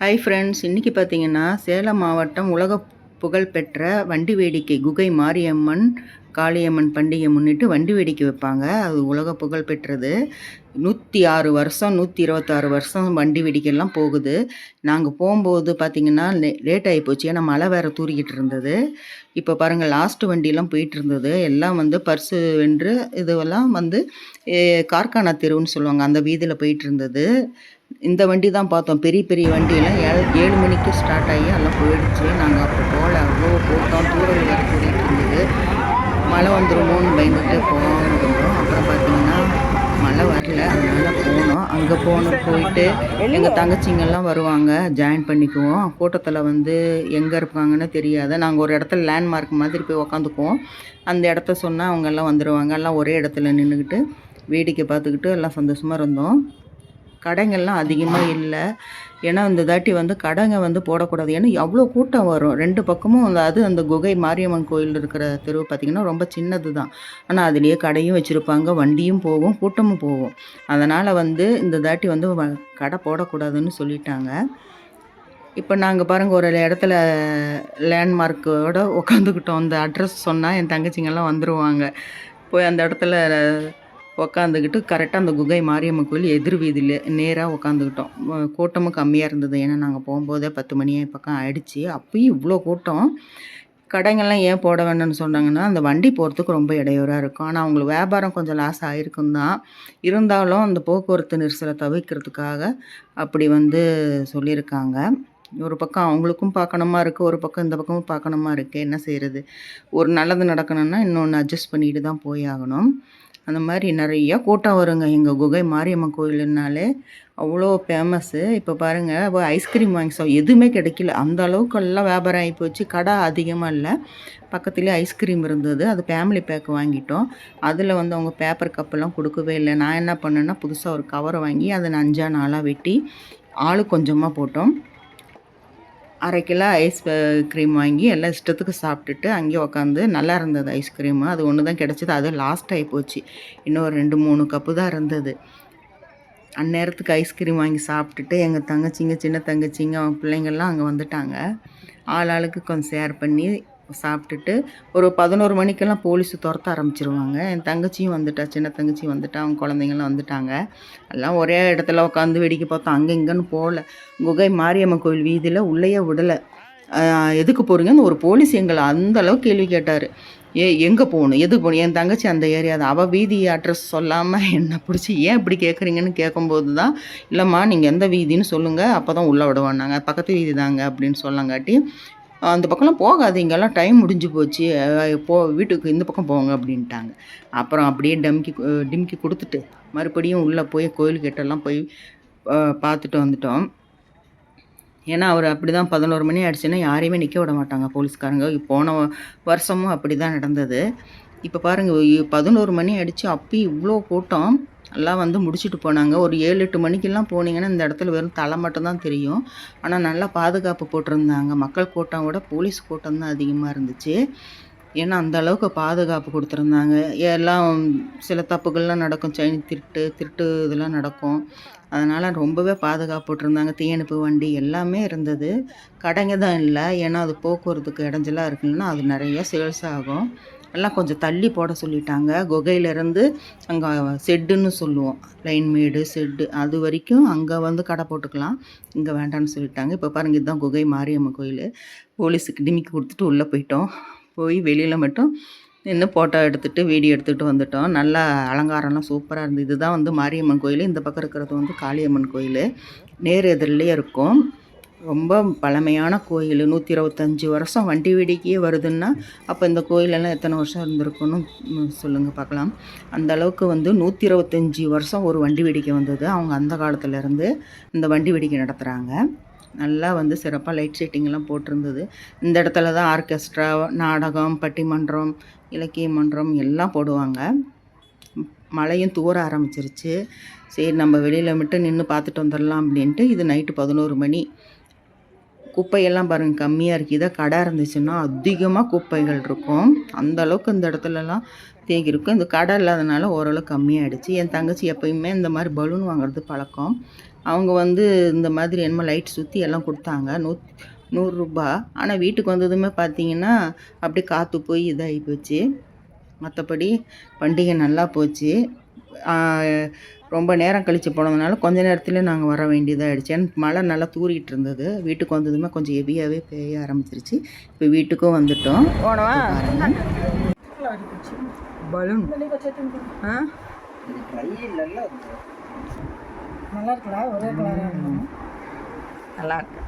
Hi friends, இன்றைக்கி பார்த்தீங்கன்னா சேலம் மாவட்டம் உலக புகழ்பெற்ற வண்டி வேடிக்கை குகை மாரியம்மன் காளியம்மன் பண்டிகை முன்னிட்டு வண்டி வேடிக்கை வைப்பாங்க. அது உலக புகழ் பெற்றது. 106 வருஷம் 126 வருஷம் வண்டி வேடிக்கைலாம் போகுது. நாங்கள் போகும்போது பார்த்திங்கன்னா லேட் ஆகி போச்சு, ஏன்னா மழை வேறு தூரிக்கிட்டு இருந்தது. இப்போ பாருங்கள், லாஸ்ட்டு வண்டியெல்லாம் போயிட்டு இருந்தது. எல்லாம் வந்து பர்சு வென்று இதுவெல்லாம் வந்து கார்கானா தெருவுன்னு சொல்லுவாங்க, அந்த வீதியில் போயிட்டு இருந்தது. இந்த வண்டி தான் பார்த்தோம். பெரிய பெரிய வண்டியெல்லாம் 7 மணிக்கு ஸ்டார்ட் ஆகி எல்லாம் போயிடுச்சு. நாங்கள் அப்போ போகல, அவ்வளோ கூட்டம், தூரல் வேறு கூட்டிகிட்டு இருந்தது. மழை வந்துடுமோன்னு பயந்துட்டு போகாமல் இருந்தோம். அப்புறம் பார்த்திங்கன்னா மழை வரல, அதனால் போனோம். அங்கே போயிட்டு எங்கள் தங்கச்சிங்கெல்லாம் வருவாங்க, ஜாயின் பண்ணிக்குவோம். கூட்டத்தில் வந்து எங்கே இருப்பாங்கன்னு தெரியாது. நாங்கள் ஒரு இடத்துல லேண்ட்மார்க் மாதிரி போய் உக்காந்துக்குவோம். அந்த இடத்த சொன்னால் அவங்கெல்லாம் வந்துடுவாங்க. எல்லாம் ஒரே இடத்துல நின்றுக்கிட்டு வேடிக்கை பார்த்துக்கிட்டு எல்லாம் சந்தோஷமாக இருந்தோம். கடைங்கள்லாம் அதிகமாக இல்லை, ஏன்னா இந்த தாட்டி வந்து கடைங்க வந்து போடக்கூடாது, ஏன்னா அவ்வளோ கூட்டம் வரும் 2 பக்கமும். அந்த குகை மாரியம்மன் கோயில் இருக்கிற தெருவு பார்த்திங்கன்னா ரொம்ப சின்னது தான், ஆனால் அதுலேயே கடையும் வச்சுருப்பாங்க, வண்டியும் போகும், கூட்டமும் போகும். அதனால் வந்து இந்த தாட்டி வந்து கடை போடக்கூடாதுன்னு சொல்லிட்டாங்க. இப்போ நாங்கள் பாருங்கள், ஒரு இடத்துல லேண்ட்மார்க்கோடு உக்காந்துக்கிட்டோம். அந்த அட்ரஸ் சொன்னால் என் தங்கச்சிங்கெல்லாம் வந்துடுவாங்க. போய் அந்த இடத்துல உக்காந்துக்கிட்டு கரெக்டாக அந்த குகை மாரியம்மன் கோயில் எதிர் வீதியில் நேராக உக்காந்துக்கிட்டோம். கூட்டமும் கம்மியாக இருந்தது, ஏன்னா நாங்கள் போகும்போதே 10 மணி பக்கம் ஆயிடுச்சு. அப்பயும் இவ்வளோ கூட்டம். கடைங்கள்லாம் ஏன் போட வேணும்னு சொன்னாங்கன்னா, அந்த வண்டி போகிறதுக்கு ரொம்ப இடையூறாக இருக்கும். ஆனால் அவங்களுக்கு வியாபாரம் கொஞ்சம் லாஸ் ஆகிருக்கும் தான். இருந்தாலும் அந்த போக்குவரத்து நெரிசலை தவிர்க்கிறதுக்காக அப்படி வந்து சொல்லியிருக்காங்க. ஒரு பக்கம் அவங்களுக்கும் பார்க்கணுமா இருக்குது, ஒரு பக்கம் இந்த பக்கமும் பார்க்கணுமா இருக்குது. என்ன செய்கிறது? ஒரு நல்லது நடக்கணும்னா இன்னொன்று அட்ஜஸ்ட் பண்ணிட்டு தான் போய் ஆகணும். அந்த மாதிரி நிறையா கூட்டம் வருங்க. எங்கள் குகை மாரியம்மன் கோயிலுனாலே அவ்வளோ ஃபேமஸ்ஸு. இப்போ பாருங்கள், ஐஸ்கிரீம் வாங்கி எதுவுமே கிடைக்கல, அந்த அளவுக்கெல்லாம் வியாபாரம் ஆகி போச்சு. கடை அதிகமாக இல்லை, பக்கத்துலேயே ஐஸ்கிரீம் இருந்தது. அது ஃபேமிலி பேக் வாங்கிட்டோம். அதில் வந்து அவங்க பேப்பர் கப்பெல்லாம் கொடுக்கவே இல்லை. நான் என்ன பண்ணேன்னா, புதுசாக ஒரு கவரை வாங்கி அதை 5 நாளாக வெட்டி ஆளு கொஞ்சமாக போட்டோம். 1/2 கிலோ ஐஸ் க்ரீம் வாங்கி எல்லாம் இஷ்டத்துக்கு சாப்பிட்டுட்டு அங்கேயே உக்காந்து நல்லா இருந்தது ஐஸ்கிரீமு. அது ஒன்று தான் கிடச்சிது, அது லாஸ்ட் ஆகி போச்சு. இன்னும் 2, 3 கப்பு தான் இருந்தது. அந்நேரத்துக்கு ஐஸ்கிரீம் வாங்கி சாப்பிட்டுட்டு எங்கள் தங்கச்சிங்க, சின்ன தங்கச்சிங்க, அவங்க பிள்ளைங்கள்லாம் அங்கே வந்துட்டாங்க. ஆளுக்கு கொஞ்சம் ஷேர் பண்ணி சாப்பிட்டுட்டு ஒரு 11 மணிக்கெல்லாம் போலீஸு துரத்த ஆரம்பிச்சிருவாங்க. என் தங்கச்சியும் வந்துட்டா, சின்ன தங்கச்சியும் வந்துட்டா, அவங்க குழந்தைங்கள்லாம் வந்துட்டாங்க. எல்லாம் ஒரே இடத்துல உட்காந்து வேடிக்கை பார்த்தோம். அங்கே இங்கேன்னு போகல. குகை மாரியம்மன் கோயில் வீதியில் உள்ளேயே விடலை. எதுக்கு போகிறீங்கன்னு ஒரு போலீஸ் எங்களை அந்த அளவுக்கு கேள்வி கேட்டார். எங்கே போகணும், எதுக்கு போகணும்? என் தங்கச்சி அந்த ஏரியா தான். அவள் வீதி அட்ரஸ் சொல்லாமல் என்னை பிடிச்சி ஏன் இப்படி கேட்குறீங்கன்னு கேட்கும்போது தான், இல்லைம்மா நீங்கள் எந்த வீதின்னு சொல்லுங்கள், அப்போ தான் உள்ளே விடுவானாங்க. பக்கத்து வீதி தாங்க அப்படின்னு சொல்லங்காட்டி, அந்த பக்கம்லாம் போகாது, இங்கெல்லாம் டைம் முடிஞ்சு போச்சு, வீட்டுக்கு இந்த பக்கம் போங்க அப்படின்ட்டாங்க. அப்புறம் அப்படியே டிம்கி கொடுத்துட்டு மறுபடியும் உள்ளே போய் கோயில்கிட்டலாம் போய் பார்த்துட்டு வந்துட்டோம். ஏன்னா அவர் அப்படி தான் 11 மணி ஆயிடுச்சுன்னா யாரையுமே நிற்க விட மாட்டாங்க போலீஸ்காரங்க. போன வருஷமும் அப்படி தான் நடந்தது. இப்போ பாருங்கள், 11 மணி ஆயிடுச்சு, அப்பயும் இவ்வளோ கூட்டம். எல்லாம் வந்து முடிச்சுட்டு போனாங்க. ஒரு 7, 8 மணிக்கெல்லாம் போனீங்கன்னா இந்த இடத்துல வெறும் தலை மட்டும்தான் தெரியும். ஆனால் நல்லா பாதுகாப்பு போட்டிருந்தாங்க. மக்கள் கூட்டம் விட போலீஸ் கூட்டம் தான் அதிகமாக இருந்துச்சு. ஏன்னா அந்த அளவுக்கு பாதுகாப்பு கொடுத்துருந்தாங்க. எல்லாம் சில தப்புகள்லாம் நடக்கும், செயின் திருட்டு இதெல்லாம் நடக்கும். அதனால் ரொம்பவே பாதுகாப்பு போட்டிருந்தாங்க. தீயணைப்பு வண்டி எல்லாமே இருந்தது. கடைங்க தான் இல்லை, ஏன்னா அது போக்குவரத்துக்கு இடைஞ்சலாக இருக்குன்னா அது நிறைய சேல்ஸ் ஆகும். எல்லாம் கொஞ்சம் தள்ளி போட சொல்லிட்டாங்க. குகையிலேருந்து அங்கே ஷெட்டுன்னு சொல்லுவோம், லைன் மேடு ஷெட்டு, அது வரைக்கும் அங்கே வந்து கடை போட்டுக்கலாம், இங்கே வேண்டான்னு சொல்லிட்டாங்க. இப்போ பாருங்கள், இதுதான் குகை மாரியம்மன் கோயில். போலீஸுக்கு டிமிக்கி கொடுத்துட்டு உள்ளே போயிட்டோம். போய் வெளியில் மட்டும் நின்று ஃபோட்டோ எடுத்துகிட்டு வீடியோ எடுத்துகிட்டு வந்துட்டோம். நல்லா அலங்காரம்லாம் சூப்பராக இருந்தது. இதுதான் வந்து மாரியம்மன் கோயில். இந்த பக்கம் இருக்கிறது வந்து காளியம்மன் கோயில். நேர் எதிரிலே இருக்கும். ரொம்ப பழமையான கோயில். 125 வருஷம் வண்டி வேடிக்கையே வருதுன்னா அப்போ இந்த கோயிலெல்லாம் எத்தனை வருஷம் இருந்திருக்குன்னு சொல்லுங்கள் பார்க்கலாம். அந்த அளவுக்கு வந்து 125 வருஷம் ஒரு வண்டி வேடிக்கை வந்தது. அவங்க அந்த காலத்துலேருந்து இந்த வண்டி வேடிக்கை நடத்துகிறாங்க. நல்லா வந்து சிறப்பாக லைட் செட்டிங்கெல்லாம் போட்டிருந்தது. இந்த இடத்துல தான் ஆர்கெஸ்ட்ரா, நாடகம், பட்டிமன்றம், இலக்கிய மன்றம் எல்லாம் போடுவாங்க. மழையும் தூர ஆரம்பிச்சிருச்சு. சரி, நம்ம வெளியில் மட்டும் நின்று பார்த்துட்டு வந்துடலாம் அப்படின்ட்டு. இது நைட்டு 11 மணி. குப்பையெல்லாம் பாருங்கள் கம்மியாக இருக்குது. இதை கடை இருந்துச்சுன்னா அதிகமாக குப்பைகள் இருக்கும். அந்த அளவுக்கு இந்த இடத்துலலாம் தேங்கி இருக்கும். இந்த கடை இல்லாதனால ஓரளவு கம்மியாகிடுச்சு. என் தங்கச்சி எப்பயுமே இந்த மாதிரி பலூன் வாங்குறது பழக்கம். அவங்க வந்து இந்த மாதிரி என்னமோ லைட் சுற்றி எல்லாம் கொடுத்தாங்க. 100 ரூபா. ஆனால் வீட்டுக்கு வந்ததுமே பார்த்தீங்கன்னா அப்படியே காற்று போய் இதாகி போச்சு. மற்றபடி பண்டிகை நல்லா போச்சு. ரொம்ப நேரம் கழித்து போனதுனால கொஞ்ச நேரத்தில் நாங்கள் வர வேண்டியதாகிடுச்சு. ஏன்னா மழை நல்லா தூறிட்டு இருந்தது. வீட்டுக்கு வந்ததுமே கொஞ்சம் ஹெவியாகவே பெய்ய ஆரம்பிச்சிருச்சு. இப்போ வீட்டுக்கும் வந்துட்டோம். போனவா பலூன் நல்லா இருக்கு.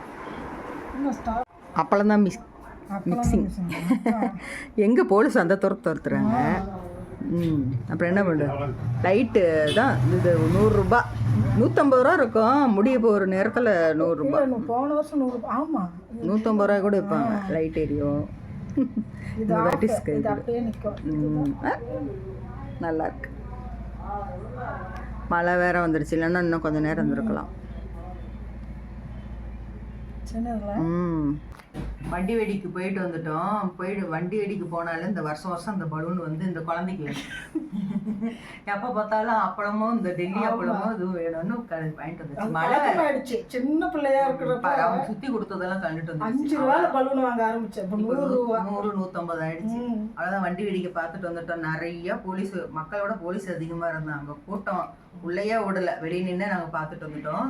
அப்பளம் தான் மிக்சிங். எங்கே போலீஸ் அந்த துரத்துறாங்க. அப்புறம் என்ன பண்ணுறது? லைட்டு தான் இது 100 ரூபா, 150 ரூபா இருக்கும். முடிய போகிற நேரத்தில் 100 ரூபா. போன வருஷம் 100 ரூபா. ஆமாம், 150 ரூபா கூட வைப்பாங்க. லைட் எரியும். நல்லா இருக்கு. மழை வேற வந்துடுச்சு, இல்லைன்னா இன்னும் கொஞ்சம் நேரம் இருந்திருக்கலாம். வண்டி வெடிக்கு போயிட்டு வந்துட்டோம். வண்டி வெடிக்கு போனாலும் இந்த வருஷம் இந்த பலூன் வந்து இந்த குழந்தைக்கு எப்போ பார்த்தாலும் அப்பளமும் இந்த டெல்லி அப்பளமும் இதுவும் வேணும்னு வாங்கிட்டு வந்துச்சு. மழை ஆயிடுச்சு. சின்ன பிள்ளையா இருக்கிறப்ப அவங்க சுத்தி கொடுத்ததெல்லாம் கண்டுட்டு வந்து 5 ரூபாய் பலூன் வாங்க ஆரம்பிச்சேன். 100 150 ஆயிடுச்சு. அவ்வளோதான் வண்டி வெடிக்க பார்த்துட்டு வந்துட்டோம். நிறைய போலீஸ், மக்களோட போலீஸ் அதிகமாக இருந்தாங்க. கூட்டம் உள்ளேயே விடலை, வெளியே நின்று நாங்கள் பார்த்துட்டு வந்துட்டோம்.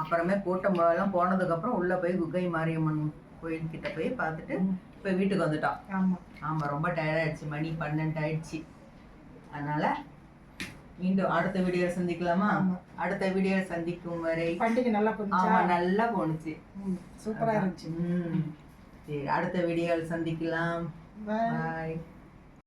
அப்புறமே கூட்டம் எல்லாம் போனதுக்கப்புறம் உள்ளே போய் குகை மாரியம்மன் கோயில்கிட்ட போய் பார்த்துட்டு இப்போ வீட்டுக்கு வந்துட்டோம். ஆமாம், ரொம்ப டயர்டாயிடுச்சு. மணி 12 ஆயிடுச்சு. அதனால் மீண்டும் அடுத்த வீடியோ சந்திக்கலாமா? அடுத்த வீடியோ சந்திக்கும் வரை பண்டிகை நல்லா போச்சு. ஆமாம், நல்லா போணுச்சு. சூப்பராக இருந்துச்சு. சரி, அடுத்த வீடியோவில் சந்திக்கலாம். பாய்.